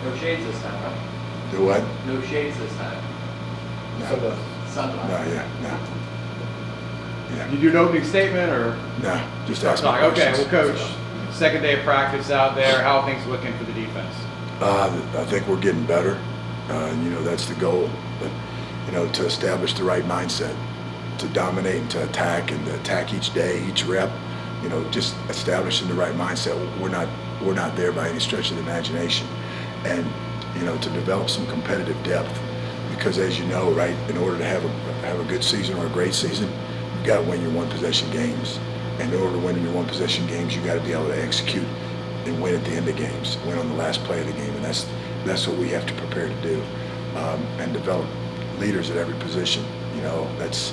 No shades this time, huh? Do what? No shades this time. No. Sunglasses. No, yeah, no. Yeah. You do an opening statement or? No, just ask me Talk. Okay, questions. well, Coach, second day of practice out there. How are things looking for the defense? I think we're getting better. That's the goal. But, to establish the right mindset, to dominate and to attack and to attack each day, each rep, just establishing the right mindset. We're not there by any stretch of the imagination. And, to develop some competitive depth. Because as you know, right, in order to have a good season or a great season, you've got to win your one-possession games. And in order to win your one-possession games, you've got to be able to execute and win at the end of games, win on the last play of the game. And that's what we have to prepare to do, and develop leaders at every position. That's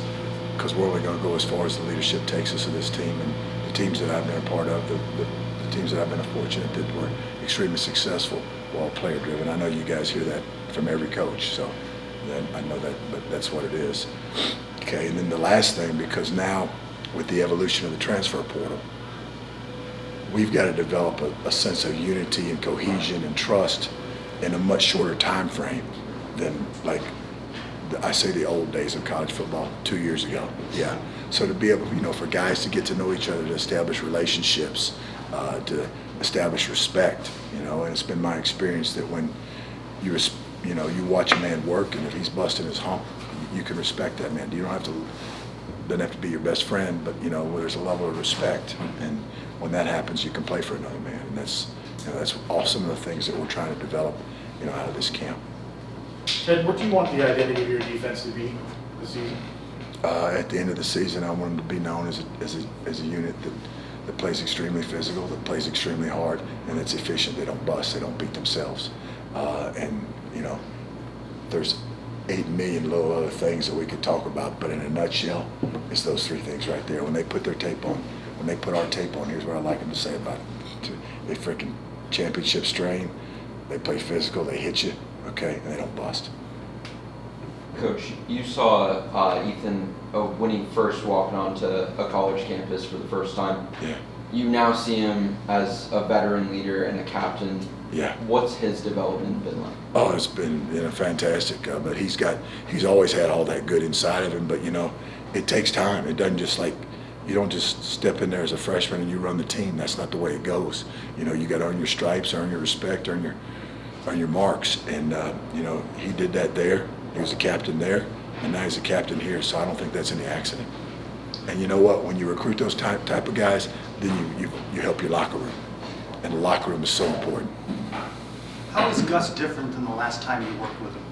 because we're only going to go as far as the leadership takes us in this team. And the teams that I've been a part of, the teams that I've been fortunate that were extremely successful, were all player-driven. I know you guys hear that from every coach, so I know that, but that's what it is. Okay, and then the last thing, because now with the evolution of the transfer portal, we've got to develop a sense of unity and cohesion and trust in a much shorter time frame than, like, I say, the old days of college football 2 years ago. Yeah. So to be able, for guys to get to know each other, to establish relationships, to establish respect, and it's been my experience that when you watch a man work, and if he's busting his hump, you can respect that man. You don't have to, doesn't have to be your best friend, but where there's a level of respect, and when that happens, you can play for another man, and that's all some of the things that we're trying to develop, out of this camp. Ted, what do you want the identity of your defense to be this season? At the end of the season, I want them to be known as a unit that plays extremely physical, that plays extremely hard, and that's efficient. They don't bust, they don't beat themselves, and there's 8 million little other things that we could talk about, but in a nutshell, it's those 3 things right there. When they put their tape on, when they put our tape on, here's what I like them to say about it. They freaking championship strain, they play physical, they hit you, okay, and they don't bust. Coach, you saw Ethan winning first walking onto a college campus for the first time. Yeah. You now see him as a veteran leader and a captain. Yeah. What's his development been like? Oh, it's been fantastic. But he's always had all that good inside of him. But it takes time. It doesn't just you don't just step in there as a freshman and you run the team. That's not the way it goes. You got to earn your stripes, earn your respect, earn your marks. And he did that there. He was a captain there, and now he's a captain here. So I don't think that's any accident. And you know what? When you recruit those type of guys, then you help your locker room, and the locker room is so important. How is Gus different than the last time you worked with him?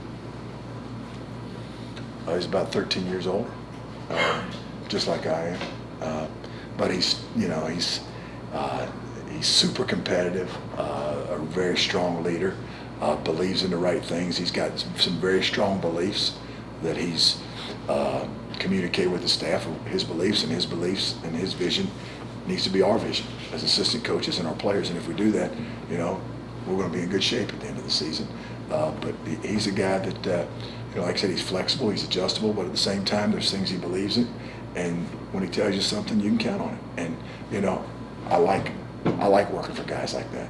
He's about 13 years old, just like I am. But he's super competitive, a very strong leader, believes in the right things. He's got some very strong beliefs that he's communicate with the staff. His beliefs and his vision needs to be our vision as assistant coaches and our players. And if we do that, we're going to be in good shape at the end of the season. But he's a guy that, like I said, he's flexible, he's adjustable, but at the same time, there's things he believes in. And when he tells you something, you can count on it. And, I like working for guys like that.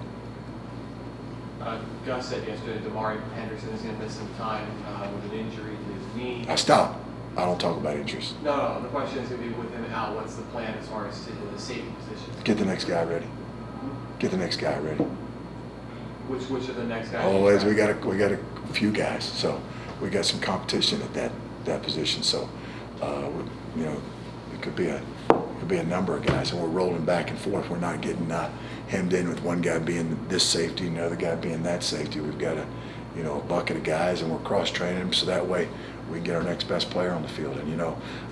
Gus said yesterday Damari Henderson is going to miss some time with an injury to his knee. I stop. I don't talk about injuries. No. The question is going to be with him out. What's the plan as far as to the safety position? Get the next guy ready. Get the next guy ready. Which of the next guys? Always, we got a few guys, so we got some competition at that position. So, it could be a number of guys, and we're rolling back and forth. We're not getting hemmed in with one guy being this safety and the other guy being that safety. We've got a bucket of guys, and we're cross training them so that way we can get our next best player on the field. And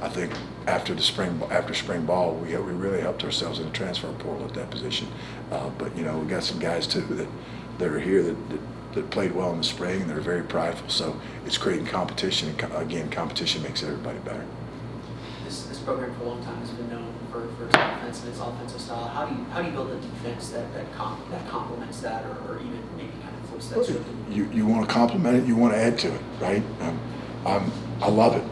I think after spring ball, we really helped ourselves in the transfer portal at that position. But we got some guys too that are here that played well in the spring, and they're very prideful. So it's creating competition, and again, competition makes everybody better. This program for a long time has been known for its offense and its offensive style. How do you build a defense that complements that, or even maybe kind of flips that script? You want to complement it, you want to add to it, right? I love it.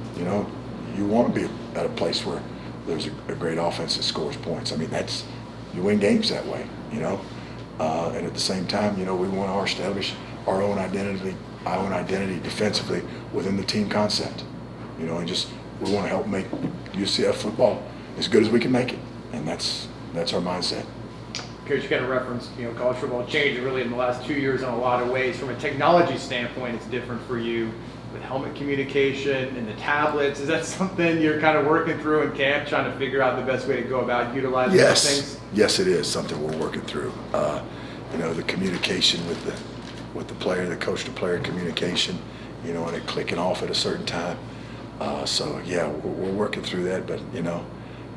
You want to be at a place where there's a great offense that scores points. I mean, you win games that way, And at the same time, we want to establish our own identity defensively within the team concept. You know, and just we want to help make UCF football as good as we can make it, and that's our mindset. Coach, you kind of referenced, college football changed really in the last 2 years in a lot of ways. From a technology standpoint, it's different for you with helmet communication and the tablets. Is that something you're kind of working through in camp, trying to figure out the best way to go about utilizing those things? Yes, it is something we're working through. The communication with the player, the coach to player communication, and it clicking off at a certain time. We're working through that, but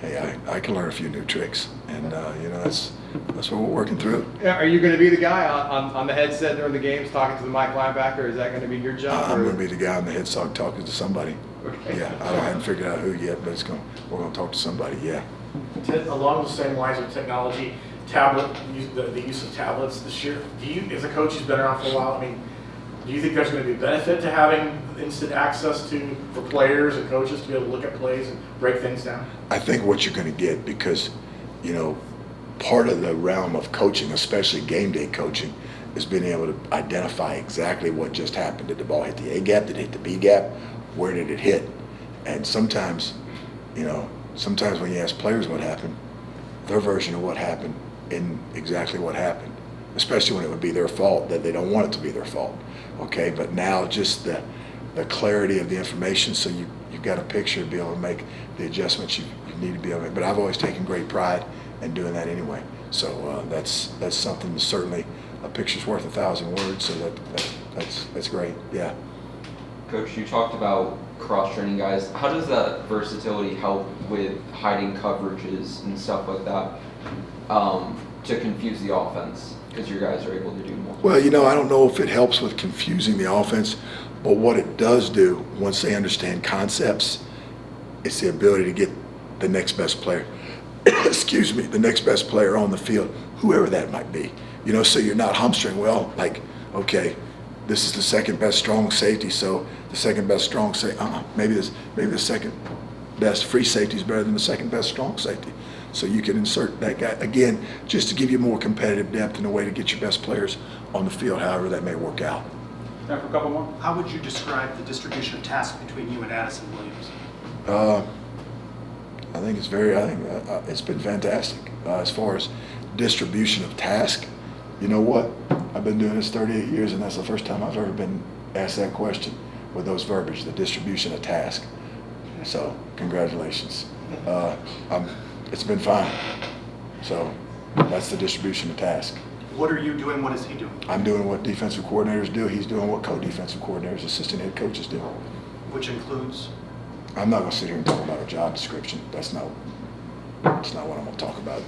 hey, I can learn a few new tricks, and that's what we're working through. Are you going to be the guy on the headset during the games talking to the Mike linebacker? Is that going to be your job? I'm going to be the guy on the headset talking to somebody. Okay. Yeah, I haven't figured out who yet, but we're going to talk to somebody. Yeah. Along the same lines of technology, the use of tablets this year, as a coach who's been around for a while, do you think there's going to be a benefit to having instant access for players and coaches to be able to look at plays and break things down? I think what you're going to get, because, part of the realm of coaching, especially game day coaching, is being able to identify exactly what just happened. Did the ball hit the A gap? Did it hit the B gap? Where did it hit? And sometimes when you ask players what happened, their version of what happened isn't exactly what happened, especially when it would be their fault, that they don't want it to be their fault. Okay, but now just the clarity of the information, so you've got a picture to be able to make the adjustments you need to be able to make. But I've always taken great pride in doing that anyway. So that's something that certainly a picture's worth 1,000 words. So that's great. Yeah. Coach, you talked about cross-training guys. How does that versatility help with hiding coverages and stuff like that to confuse the offense? Because your guys are able to do more. Well, I don't know if it helps with confusing the offense, but what it does do, once they understand concepts, it's the ability to get the next best player, the next best player on the field, whoever that might be. So you're not hamstring, okay, this is the second best strong safety, so the second best strong safety, maybe the second best free safety is better than the second best strong safety. So you can insert that guy, again, just to give you more competitive depth and a way to get your best players on the field, however that may work out. Time for a couple more. How would you describe the distribution of tasks between you and Addison Williams? I think it's been fantastic. As far as distribution of task, you know what? I've been doing this 38 years, and that's the first time I've ever been asked that question with those verbiage, the distribution of task. So, congratulations. It's been fine. So, that's the distribution of task. What are you doing? What is he doing? I'm doing what defensive coordinators do. He's doing what co-defensive coordinators, assistant head coaches do. Which includes? I'm not going to sit here and talk about a job description. That's not what I'm going to talk about.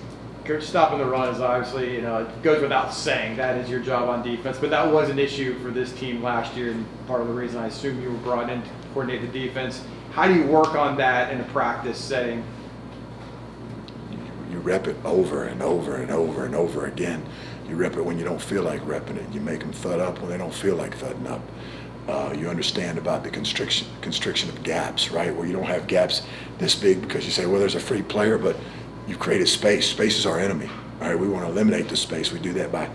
Coach, stopping the run is obviously, it goes without saying that is your job on defense, but that was an issue for this team last year, and part of the reason I assume you were brought in to coordinate the defense. How do you work on that in a practice setting? You rep it over and over and over and over again. You rep it when you don't feel like repping it. You make them thud up when they don't feel like thudding up. You understand about the constriction of gaps, right? Where you don't have gaps this big because you say, well, there's a free player, but you've created space. Space is our enemy, all right? We want to eliminate the space. We do that by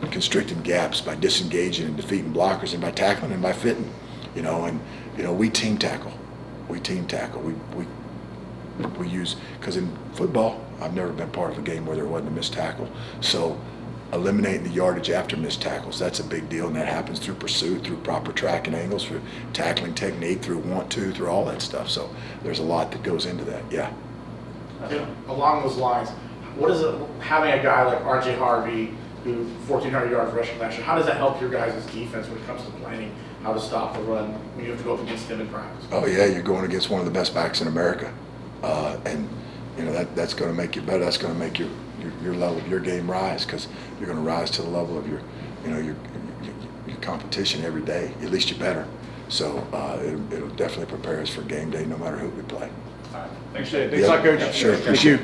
constricting gaps, by disengaging and defeating blockers, and by tackling and by fitting, we team tackle. We team tackle. We use, because in football, I've never been part of a game where there wasn't a missed tackle. So eliminating the yardage after missed tackles, that's a big deal, and that happens through pursuit, through proper tracking angles, through tackling technique, through want to, through all that stuff. So there's a lot that goes into that, yeah. Along those lines, what is it, having a guy like R.J. Harvey, who 1,400 yards rushing last year, how does that help your guys' defense when it comes to planning how to stop the run when you have to go up against him in practice? Oh yeah, you're going against one of the best backs in America, and that's going to make you better. That's going to make your level of your game rise, because you're going to rise to the level of your competition every day. At least you're better. So it'll definitely prepare us for game day, no matter who we play. All right. Thanks, Coach. Sure. Thank you.